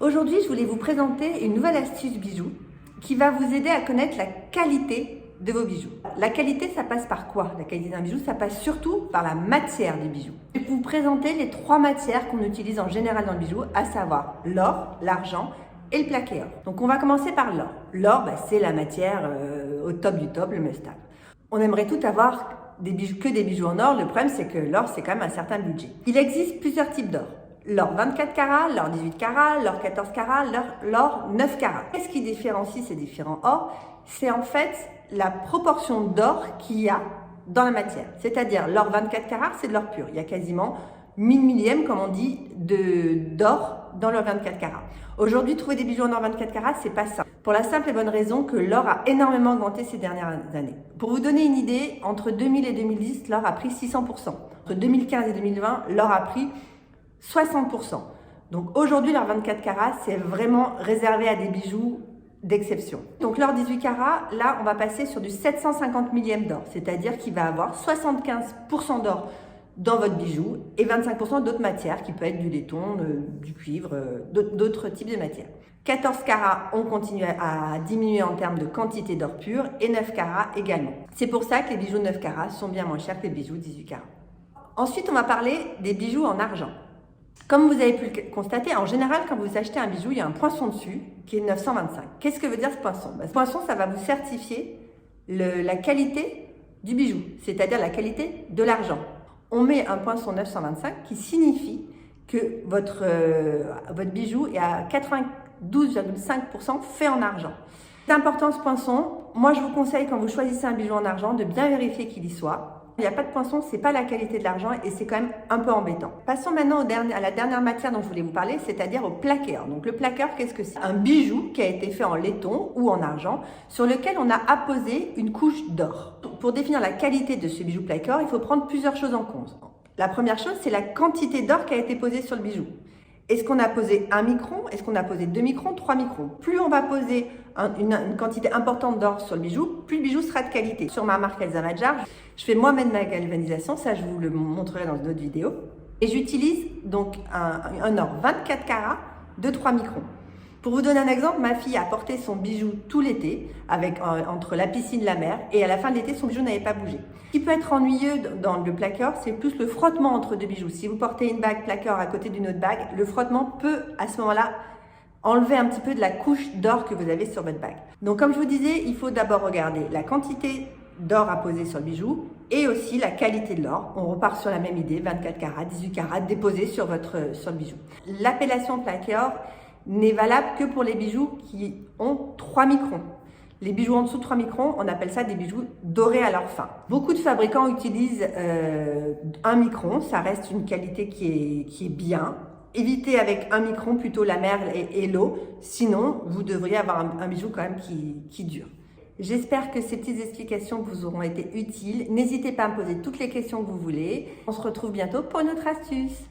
Aujourd'hui, je voulais vous présenter une nouvelle astuce bijoux qui va vous aider à connaître la qualité de vos bijoux. La qualité, ça passe par quoi? La qualité d'un bijou, ça passe surtout par la matière du bijou. Je vais vous présenter les 3 matières qu'on utilise en général dans le bijou, à savoir l'or, l'argent et le plaqué or. Donc on va commencer par l'or. L'or, c'est la matière au top du top, le must-have. On aimerait tout avoir que des bijoux en or. Le problème, c'est que l'or, c'est quand même un certain budget. Il existe plusieurs types d'or. L'or 24 carats, l'or 18 carats, l'or 14 carats, l'or 9 carats. Qu'est-ce qui différencie ces différents ors? C'est en fait la proportion d'or qu'il y a dans la matière. C'est-à-dire l'or 24 carats, c'est de l'or pur. Il y a quasiment 1000 millièmes, comme on dit, d'or dans l'or 24 carats. Aujourd'hui, trouver des bijoux en or 24 carats, c'est pas ça. Pour la simple et bonne raison que l'or a énormément augmenté ces dernières années. Pour vous donner une idée, entre 2000 et 2010, l'or a pris 600%. Entre 2015 et 2020, l'or a pris 60%. Donc aujourd'hui, l'or 24 carats, c'est vraiment réservé à des bijoux d'exception. Donc l'or 18 carats, là, on va passer sur du 750 millièmes d'or, c'est-à-dire qu'il va avoir 75% d'or dans votre bijou et 25% d'autres matières, qui peut être du laiton, du cuivre, d'autres types de matières. 14 carats, on continue à diminuer en termes de quantité d'or pur et 9 carats également. C'est pour ça que les bijoux 9 carats sont bien moins chers que les bijoux 18 carats. Ensuite, on va parler des bijoux en argent. Comme vous avez pu le constater, en général, quand vous achetez un bijou, il y a un poinçon dessus qui est 925. Qu'est-ce que veut dire ce poinçon? Ce poinçon, ça va vous certifier la qualité du bijou, c'est-à-dire la qualité de l'argent. On met un poinçon 925 qui signifie que votre bijou est à 92,5% fait en argent. C'est important ce poinçon. Moi, je vous conseille, quand vous choisissez un bijou en argent, de bien vérifier qu'il y soit. Il n'y a pas de poinçon, c'est pas la qualité de l'argent et c'est quand même un peu embêtant. Passons maintenant à la dernière matière dont je voulais vous parler, c'est-à-dire au plaqué or. Donc le plaqué or, qu'est-ce que c'est? Un bijou qui a été fait en laiton ou en argent sur lequel on a apposé une couche d'or. Pour définir la qualité de ce bijou plaqué or, il faut prendre plusieurs choses en compte. La première chose, c'est la quantité d'or qui a été posée sur le bijou. Est-ce qu'on a posé 1 micron? Est-ce qu'on a posé 2 microns? 3 microns? Plus on va poser une quantité importante d'or sur le bijou, plus le bijou sera de qualité. Sur ma marque Elsa Madjar, je fais moi-même ma galvanisation, ça je vous le montrerai dans une autre vidéo. Et j'utilise donc un or 24 carats de 3 microns. Pour vous donner un exemple, ma fille a porté son bijou tout l'été, entre la piscine et la mer, et à la fin de l'été, son bijou n'avait pas bougé. Ce qui peut être ennuyeux dans le plaqué or, c'est plus le frottement entre deux bijoux. Si vous portez une bague plaqué or à côté d'une autre bague, le frottement peut, à ce moment-là, enlever un petit peu de la couche d'or que vous avez sur votre bague. Donc, comme je vous disais, il faut d'abord regarder la quantité d'or à poser sur le bijou et aussi la qualité de l'or. On repart sur la même idée, 24 carats, 18 carats, déposés sur le bijou. L'appellation plaqué or n'est valable que pour les bijoux qui ont 3 microns. Les bijoux en dessous de 3 microns, on appelle ça des bijoux dorés à leur fin. Beaucoup de fabricants utilisent 1 micron, ça reste une qualité qui est bien. Évitez avec 1 micron plutôt la mer et l'eau, sinon vous devriez avoir un bijou quand même qui dure. J'espère que ces petites explications vous auront été utiles. N'hésitez pas à me poser toutes les questions que vous voulez. On se retrouve bientôt pour une autre astuce.